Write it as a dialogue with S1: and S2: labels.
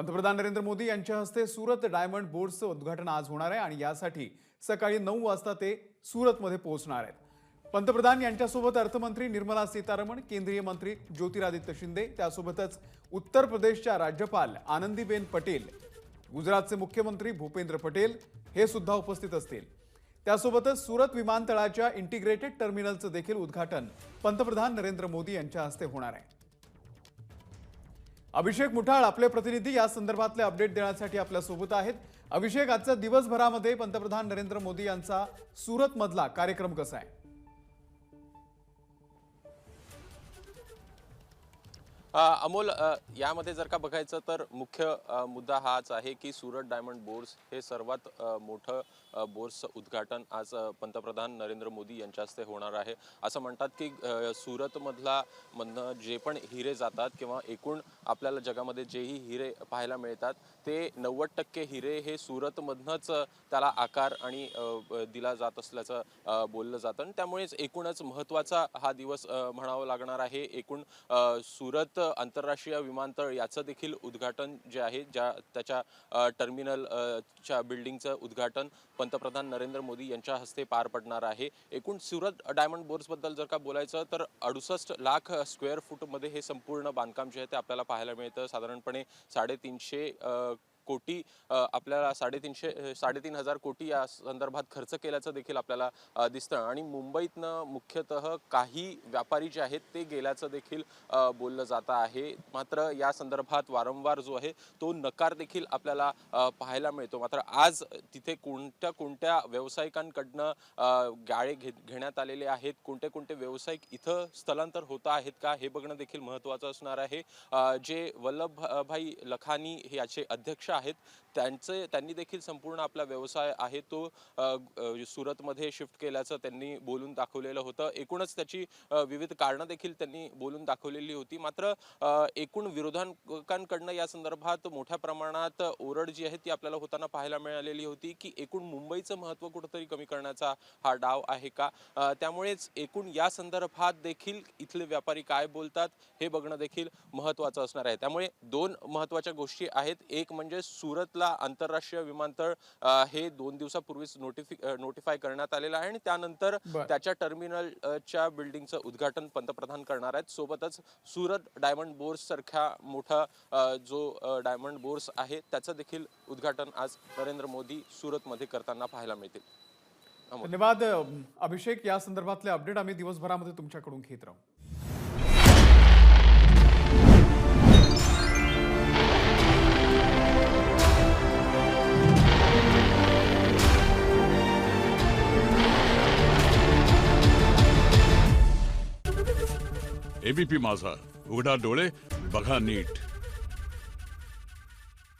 S1: पंतप्रधान नरेंद्र मोदी यांच्या हस्ते सुरत डायमंड बोर्डचं उद्घाटन आज होणार आहे आणि यासाठी सकाळी 9 वाजता ते सुरतमध्ये पोहोचणार आहेत। पंतप्रधान यांच्यासोबत अर्थमंत्री निर्मला सीतारमण, केंद्रीय मंत्री ज्योतिरादित्य शिंदे, त्यासोबतच उत्तर प्रदेशच्या राज्यपाल आनंदीबेन पटेल, गुजरातचे मुख्यमंत्री भूपेंद्र पटेल हे सुद्धा उपस्थित असतील। त्यासोबतच सुरत विमानतळाच्या इंटिग्रेटेड टर्मिनलचं देखील उद्घाटन पंतप्रधान नरेंद्र मोदी यांच्या हस्ते होणार आहे। अभिषेक मुठाळ आपले प्रतिनिधी या संदर्भातले अपडेट देण्यासाठी आपल्या सोबत आहेत। अभिषेक, आजच्या दिवसभरामध्ये पंतप्रधान नरेंद्र मोदी यांचा सुरत मधला कार्यक्रम कसा आहे?
S2: अमोल, यामध्ये जर का बघायचं तर मुख्य मुद्दा हाच आहे की सुरत डायमंड बोर्स हे सर्वात मोठं बोर्सचं उद्घाटन आज पंतप्रधान नरेंद्र मोदी यांच्या हस्ते होणार आहे। असं म्हणतात की सुरतमधनं जे पण हिरे जातात किंवा एकूण आपल्याला जगामध्ये जेही हिरे पाहायला मिळतात ते 90% हिरे हे सुरतमधनंच त्याला आकार आणि दिला जात असल्याचं बोललं जातं आणि त्यामुळेच एकूणच महत्त्वाचा हा दिवस म्हणावा लागणार आहे। एकूण सुरत आंतरराष्ट्रीय विमानतळ याचं देखील उद्घाटन जे आहे त्याच्या टर्मिनलच्या बिल्डिंगचं उद्घाटन पंतप्रधान नरेंद्र मोदी यांच्या हस्ते पार पडणार आहे। एकूण सुरत डायमंड बोर्सबद्दल जर का बोलायचं तर 68 लाख स्क्वेअर फूटमध्ये हे संपूर्ण बांधकाम जे आहे ते आपल्याला पाहायला मिळतं। साधारणपणे 350 कोटी आपल्याला 3,500 कोटी या संदर्भात खर्च केल्याचं देखील आपल्याला दिसतं आणि मुंबईतनं मुख्यतः काही व्यापारी जे आहेत ते गेल्याचं देखील बोललं जात आहे। मात्र या संदर्भात वारंवार जो आहे तो नकार देखील आपल्याला पाहायला मिळतो। मात्र आज तिथे कोणत्या व्यावसायिकांकडनं गाळे घेण्यात आलेले आहेत, कोणते व्यावसायिक इथं स्थलांतर होत आहेत का हे बघणं देखील महत्त्वाचं असणार आहे। जे वल्लभभाई लखानी हे याचे अध्यक्ष आहेत त्यांनी देखील संपूर्ण आपला व्यवसाय आहे तो सुरतमध्ये शिफ्ट केल्याचं त्यांनी बोलून दाखवलेलं होतं। एकूणच त्याची विविध कारणं देखील त्यांनी बोलून दाखवलेली होती। मात्र एकूण विरोधकांकडनं या संदर्भात मोठ्या प्रमाणात ओरड जी आहे ती आपल्याला होताना पाहायला मिळालेली होती की एकूण मुंबईचं महत्त्व कुठेतरी कमी करण्याचा हा डाव आहे का। त्यामुळेच एकूण या संदर्भात देखील इथले व्यापारी काय बोलतात हे बघणं देखील महत्त्वाचं असणार आहे। त्यामुळे दोन महत्त्वाच्या गोष्टी आहेत। एक म्हणजे सुरतला आंतरराष्ट्रीय विमानतळ हे 2 दिवसापूर्वीच नोटिफाय करण्यात आलेलं आहे आणि त्यानंतर त्याच्या टर्मिनलच्या बिल्डिंगचं उद्घाटन पंतप्रधान करणार आहेत। सोबतच सुरत डायमंड बोर्स सारख्या मोठा जो डायमंड बोर्स आहे त्याचं देखील उद्घाटन आज नरेंद्र मोदी सुरतमध्ये करताना पाहायला मिळतील।
S1: धन्यवाद अभिषेक, या संदर्भातले अपडेट आम्ही दिवसभरामध्ये तुमच्याकडून घेत राहू।
S3: एबीपी माझा, उघडा डोळे बघा नीट।